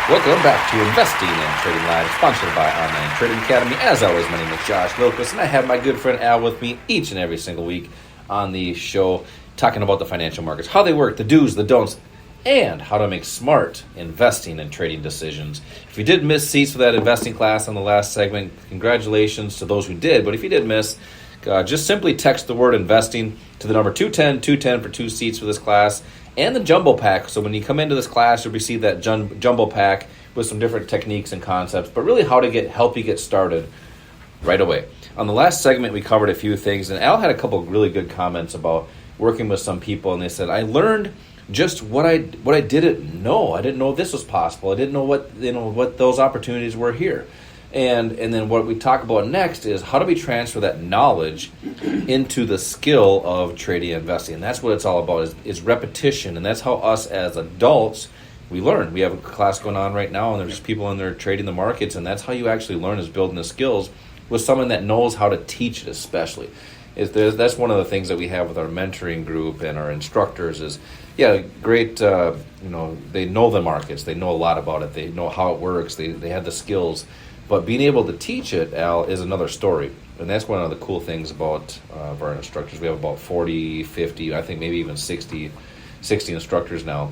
Welcome back to Investing and Trading Live, sponsored by Online Trading Academy. As always, my name is Josh Milquist, and I have my good friend Al with me each and every single week on the show, talking about the financial markets, how they work, the do's, the don'ts, and how to make smart investing and trading decisions. If you did miss seats for that investing class on the last segment, congratulations to those who did. But if you did miss, just simply text the word investing to the number 210 for 2 seats for this class and the jumbo pack. So when you come into this class, you'll receive that jumbo pack with some different techniques and concepts, but really how to help you get started right away. On the last segment, we covered a few things, and Al had a couple of really good comments about working with some people, and they said, I learned just what I didn't know. I didn't know this was possible. I didn't know what those opportunities were here. And then what we talk about next is how do we transfer that knowledge into the skill of trading and investing. And that's what it's all about, is repetition. And that's how us as adults, we learn. We have a class going on right now, and there's people in there trading the markets, and that's how you actually learn, is building the skills with someone that knows how to teach it especially. That's one of the things that we have with our mentoring group and our instructors is, great, they know the markets. They know a lot about it. They know how it works. They have the skills. But being able to teach it, Al, is another story. And that's one of the cool things about our instructors. We have about 40, 50, I think maybe even 60 instructors now.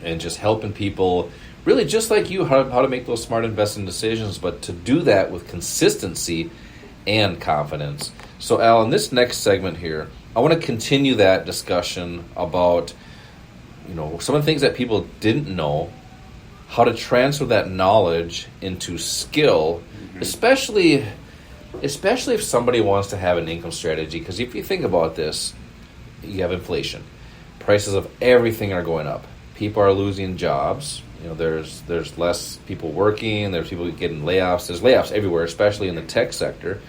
And just helping people, really just like you, how to make those smart investing decisions, but to do that with consistency and confidence. So, Al, in this next segment here, I want to continue that discussion about, some of the things that people didn't know, how to transfer that knowledge into skill, especially if somebody wants to have an income strategy. Because if you think about this, you have inflation. Prices of everything are going up. People are losing jobs. There's less people working. There's people getting layoffs. There's layoffs everywhere, especially in the tech sector.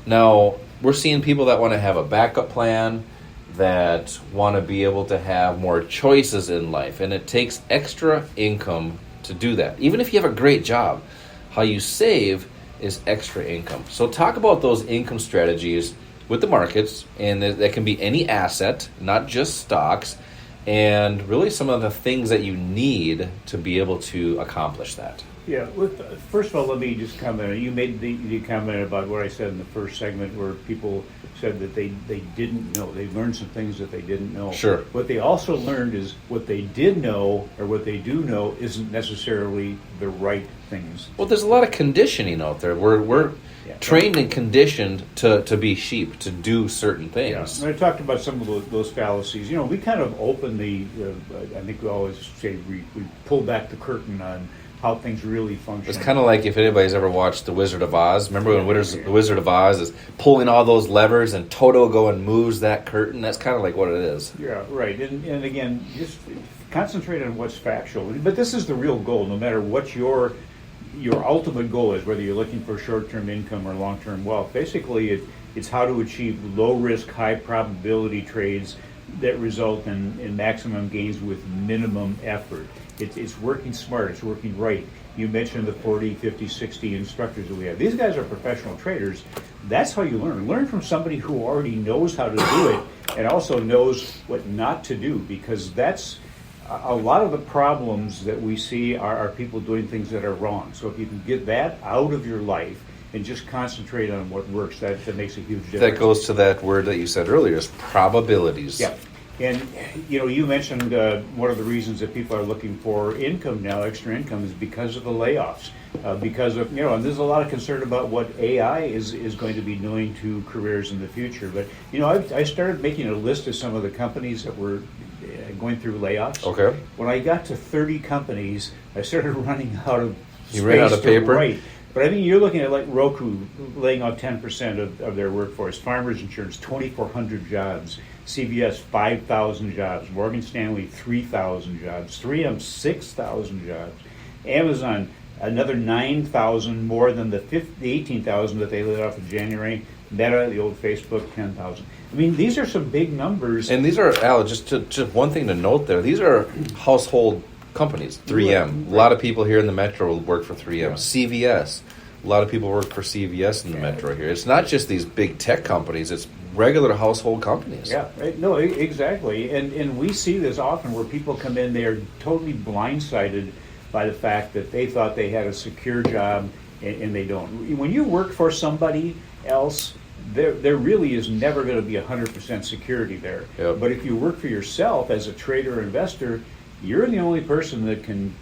Now, we're seeing people that want to have a backup plan, that want to be able to have more choices in life. And it takes extra income to do that. Even if you have a great job, how you save is extra income. So talk about those income strategies with the markets, and that can be any asset, not just stocks, and really some of the things that you need to be able to accomplish that. Yeah, first of all, let me just comment. You made the comment about what I said in the first segment, where people said that they didn't know. They learned some things that they didn't know. Sure. What they also learned is what they did know, or what they do know, isn't necessarily the right things. Well, there's a lot of conditioning out there. We're trained and conditioned to be sheep, to do certain things. Yeah. And I talked about some of those fallacies. We kind of open I think we always say we pull back the curtain on how things really function. It's kind of like if anybody's ever watched The Wizard of Oz. Remember when The Wizard of Oz is pulling all those levers and Toto moves that curtain? That's kind of like what it is. Yeah, right. And again, just concentrate on what's factual. But this is the real goal, no matter what your ultimate goal is, whether you're looking for short-term income or long-term wealth. Basically, it's how to achieve low-risk, high-probability trades that result in maximum gains with minimum effort. It's working smart. It's working right. You mentioned the 40, 50, 60 instructors that we have. These guys are professional traders. That's how you learn. Learn from somebody who already knows how to do it and also knows what not to do, because that's a lot of the problems that we see are people doing things that are wrong. So if you can get that out of your life and just concentrate on what works, that makes a huge difference. That goes to that word that you said earlier, is probabilities. Yeah. And, you mentioned one of the reasons that people are looking for income now, extra income, is because of the layoffs. Because of, and there's a lot of concern about what AI is going to be doing to careers in the future. But, I started making a list of some of the companies that were going through layoffs. Okay. When I got to 30 companies, I started running out of space. You ran out of paper? Write. But you're looking at like Roku laying out 10% of their workforce, Farmers Insurance, 2,400 jobs, CVS, 5,000 jobs, Morgan Stanley, 3,000 jobs, 3M, 6,000 jobs, Amazon, another 9,000 more than the 18,000 that they laid off in January, Meta, the old Facebook, 10,000. These are some big numbers. And these are, Al, just one thing to note there, these are household companies. 3M. Right. A lot of people here in the metro work for 3M. Yeah. CVS. A lot of people work for CVS in the metro here. It's not just these big tech companies. It's regular household companies. Yeah, right. No, exactly. And we see this often where people come in, they are totally blindsided by the fact that they thought they had a secure job and they don't. When you work for somebody else, there really is never going to be 100% security there. Yep. But if you work for yourself as a trader or investor, you're the only person that can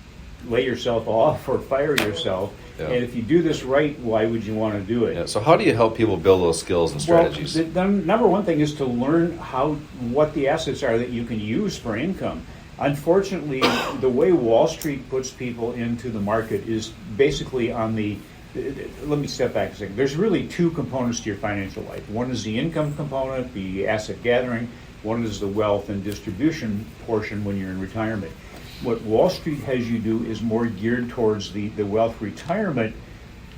lay yourself off or fire yourself. Yeah. And if you do this right, why would you want to do it? Yeah. So how do you help people build those skills and strategies? Well, the number one thing is to learn what the assets are that you can use for income. Unfortunately, the way Wall Street puts people into the market is basically on the. Let me step back a second. There's really two components to your financial life. One is the income component, the asset gathering. One is the wealth and distribution portion when you're in retirement. What Wall Street has you do is more geared towards the wealth retirement,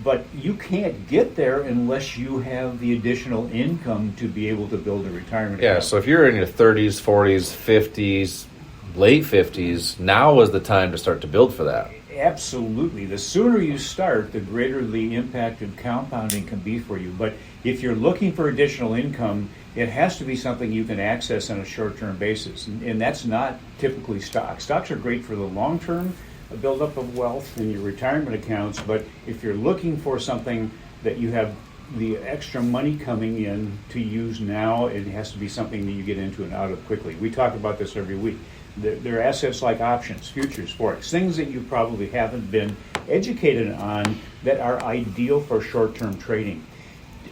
but you can't get there unless you have the additional income to be able to build a retirement account. So if you're in your 30s, 40s, 50s, late 50s, now is the time to start to build for that. Absolutely. The sooner you start, the greater the impact of compounding can be for you. But if you're looking for additional income, it has to be something you can access on a short-term basis. And that's not typically stocks. Stocks are great for the long-term buildup of wealth in your retirement accounts. But if you're looking for something that you have the extra money coming in to use now, it has to be something that you get into and out of quickly. We talk about this every week. There are assets like options, futures, forex, things that you probably haven't been educated on that are ideal for short-term trading.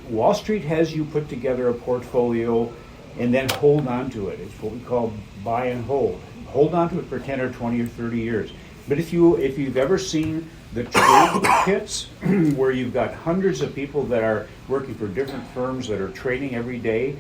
Wall Street has you put together a portfolio and then hold on to it. It's what we call buy and hold. Hold on to it for 10 or 20 or 30 years. But if you've ever seen the trade kits where you've got hundreds of people that are working for different firms that are trading every day,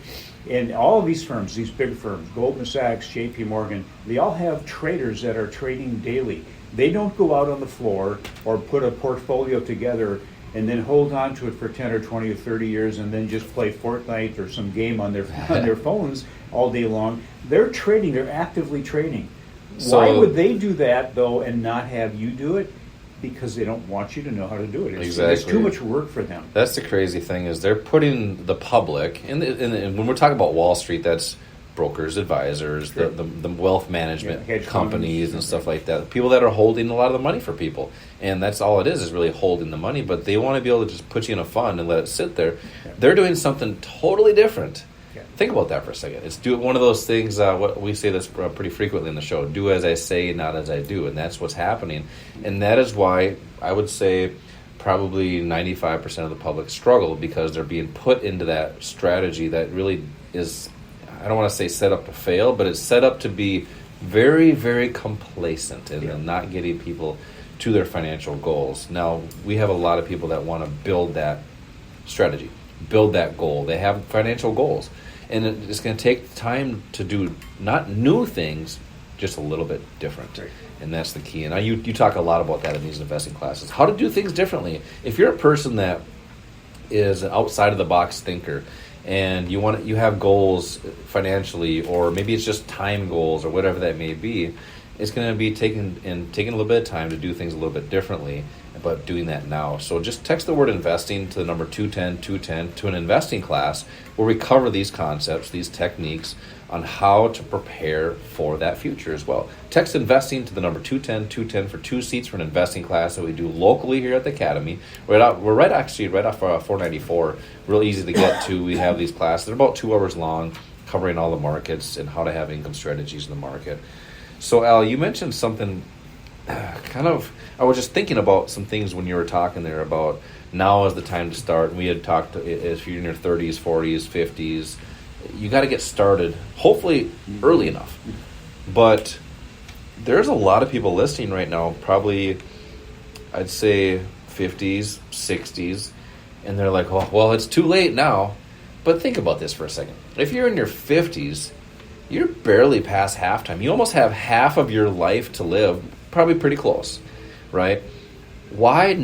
and all of these firms, these big firms, Goldman Sachs, JP Morgan, they all have traders that are trading daily. They don't go out on the floor or put a portfolio together and then hold on to it for 10 or 20 or 30 years and then just play Fortnite or some game on their phones all day long. They're trading. They're actively trading. So, why would they do that, though, and not have you do it? Because they don't want you to know how to do it. It's too much work for them. That's the crazy thing is they're putting the public, and when we're talking about Wall Street, that's brokers, advisors, Sure. the wealth management hedge companies funds, and stuff like that. People that are holding a lot of the money for people. And that's all it is really holding the money. But they want to be able to just put you in a fund and let it sit there. Yeah. They're doing something totally different. Yeah. Think about that for a second. It's one of those things, what we say this pretty frequently in the show, do as I say, not as I do. And that's what's happening. And that is why I would say probably 95% of the public struggle, because they're being put into that strategy that really is, I don't want to say set up to fail, but it's set up to be very, very complacent and not getting people to their financial goals. Now, we have a lot of people that want to build that strategy, build that goal. They have financial goals. And it's going to take time to do not new things, just a little bit different. Right. And that's the key. And you talk a lot about that in these investing classes. How to do things differently. If you're a person that is an outside of the box thinker and you have goals financially, or maybe it's just time goals or whatever that may be, it's going to be taking a little bit of time to do things a little bit differently, but doing that now. So just text the word investing to the number 210 to an investing class where we cover these concepts, these techniques on how to prepare for that future as well. Text investing to the number 210 for 2 seats for an investing class that we do locally here at the Academy. We're right off 494, real easy to get to. We have these classes. They're about 2 hours long, covering all the markets and how to have income strategies in the market. So, Al, you mentioned something I was just thinking about some things when you were talking there about now is the time to start. We had talked, if you're in your 30s, 40s, 50s, you got to get started, hopefully early enough. But there's a lot of people listening right now, probably, I'd say 50s, 60s, and they're like, oh, well, it's too late now. But think about this for a second. If you're in your 50s, you're barely past halftime. You almost have half of your life to live, probably pretty close, right? Why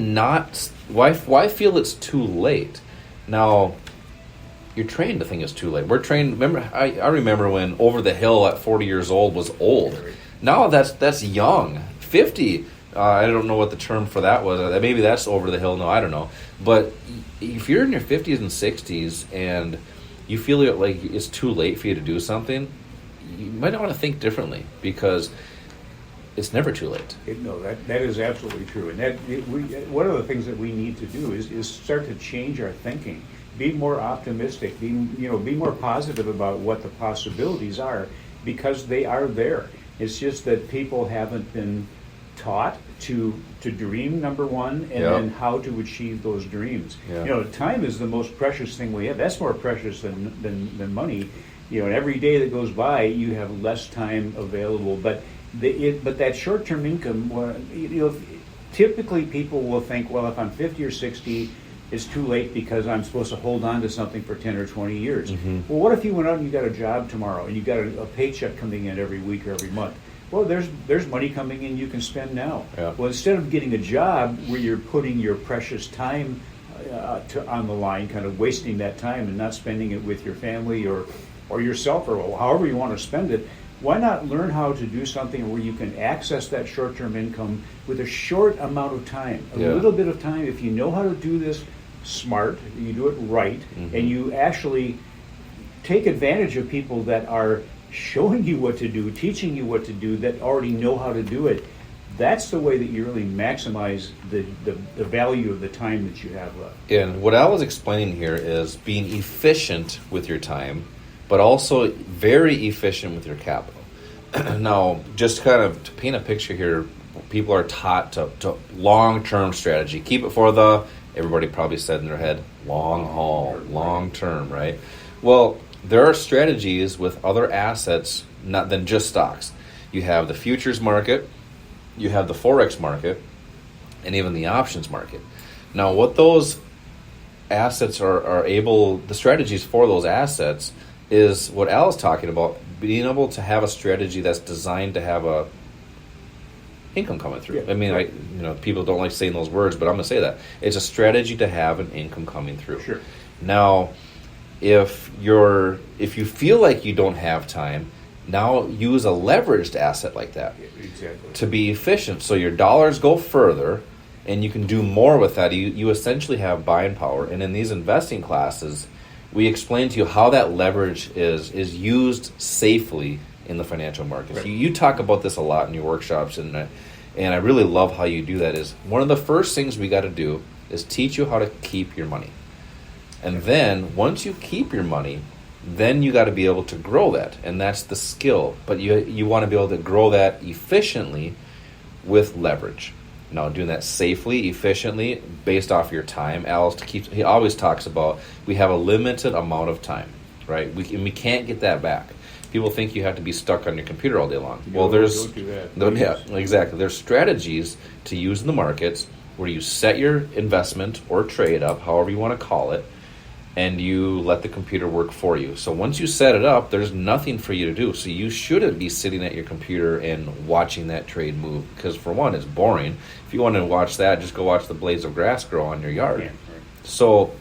feel it's too late? Now, you're trained to think it's too late. We're trained. Remember, I remember when over the hill at 40 years old was old. Now that's young. 50. I don't know what the term for that was. Maybe that's over the hill. No, I don't know. But if you're in your 50s and 60s and you feel like it's too late for you to do something, you might want to think differently, because it's never too late. No, that is absolutely true. And one of the things that we need to do is start to change our thinking, be more optimistic, be more positive about what the possibilities are, because they are there. It's just that people haven't been taught to dream, number one, and then how to achieve those dreams. Time is the most precious thing we have. That's more precious than money. And every day that goes by, you have less time available. But that short-term income, typically people will think, well, if I'm 50 or 60, it's too late because I'm supposed to hold on to something for 10 or 20 years. Mm-hmm. Well, what if you went out and you got a job tomorrow and you got a paycheck coming in every week or every month? Well, there's money coming in you can spend now. Yeah. Well, instead of getting a job where you're putting your precious time on the line, kind of wasting that time and not spending it with your family or yourself or however you want to spend it, why not learn how to do something where you can access that short-term income with a short amount of time, a little bit of time. If you know how to do this smart, you do it right, and you actually take advantage of people that are showing you what to do, teaching you what to do, that already know how to do it, that's the way that you really maximize the value of the time that you have left. And what Al was explaining here is being efficient with your time, but also very efficient with your capital. Now, just kind of to paint a picture here, people are taught to long-term strategy. Keep it for everybody probably said in their head, long haul, long term, right? Well, there are strategies with other assets not than just stocks. You have the futures market, you have the Forex market, and even the options market. Now, what those assets are able, the strategies for those assets is what Al is talking about, being able to have a strategy that's designed to have a income coming through. Yeah. I mean, people don't like saying those words, but I'm going to say that. It's a strategy to have an income coming through. Sure. Now, if you feel like you don't have time, now use a leveraged asset like that. Exactly. To be efficient, so your dollars go further, and you can do more with that. You essentially have buying power. And in these investing classes, we explain to you how that leverage is used safely in the financial markets. Right. You talk about this a lot in your workshops, and I really love how you do that. Is one of the first things we got to do is teach you how to keep your money. And then once you keep your money, then you got to be able to grow that, and that's the skill. But you want to be able to grow that efficiently with leverage. Now, doing that safely, efficiently, based off your time. He always talks about we have a limited amount of time, right? We can't get that back. People think you have to be stuck on your computer all day long. Don't do that. Yeah, exactly. There's strategies to use in the markets where you set your investment or trade up, however you want to call it, and you let the computer work for you. So once you set it up, there's nothing for you to do. So you shouldn't be sitting at your computer and watching that trade move, because for one, it's boring. If you want to watch that, just go watch the blades of grass grow on your yard. Yeah, right. So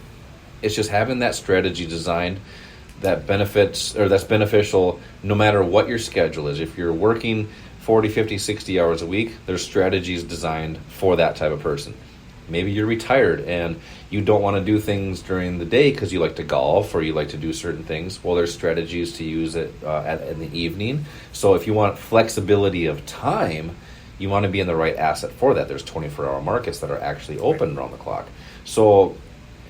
it's just having that strategy designed that's beneficial no matter what your schedule is. If you're working 40, 50, 60 hours a week, there's strategies designed for that type of person. Maybe you're retired and you don't want to do things during the day because you like to golf or you like to do certain things. Well, there's strategies to use it in the evening. So if you want flexibility of time, you want to be in the right asset for that. There's 24-hour markets that are actually open around the clock. So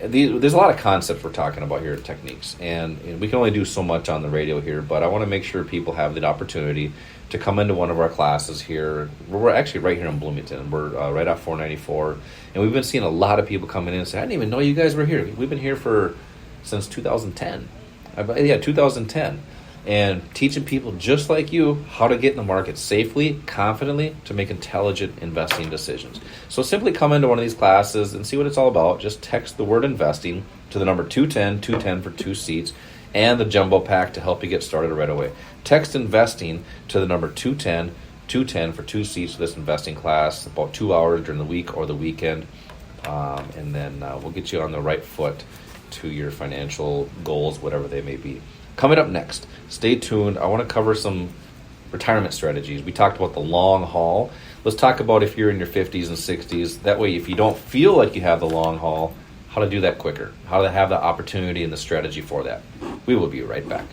there's a lot of concepts we're talking about here, techniques, and we can only do so much on the radio here, but I want to make sure people have the opportunity to come into one of our classes here. We're actually right here in Bloomington. We're right off 494, and we've been seeing a lot of people coming in and say, I didn't even know you guys were here. We've been here since 2010. 2010. And teaching people just like you how to get in the market safely, confidently, to make intelligent investing decisions. So simply come into one of these classes and see what it's all about. Just text the word investing to the number 210 for 2 seats, and the jumbo pack to help you get started right away. Text investing to the number 210 for 2 seats for this investing class, about 2 hours during the week or the weekend. And then we'll get you on the right foot to your financial goals, whatever they may be. Coming up next, stay tuned. I want to cover some retirement strategies. We talked about the long haul. Let's talk about if you're in your 50s and 60s. That way, if you don't feel like you have the long haul, how to do that quicker, how to have the opportunity and the strategy for that. We will be right back.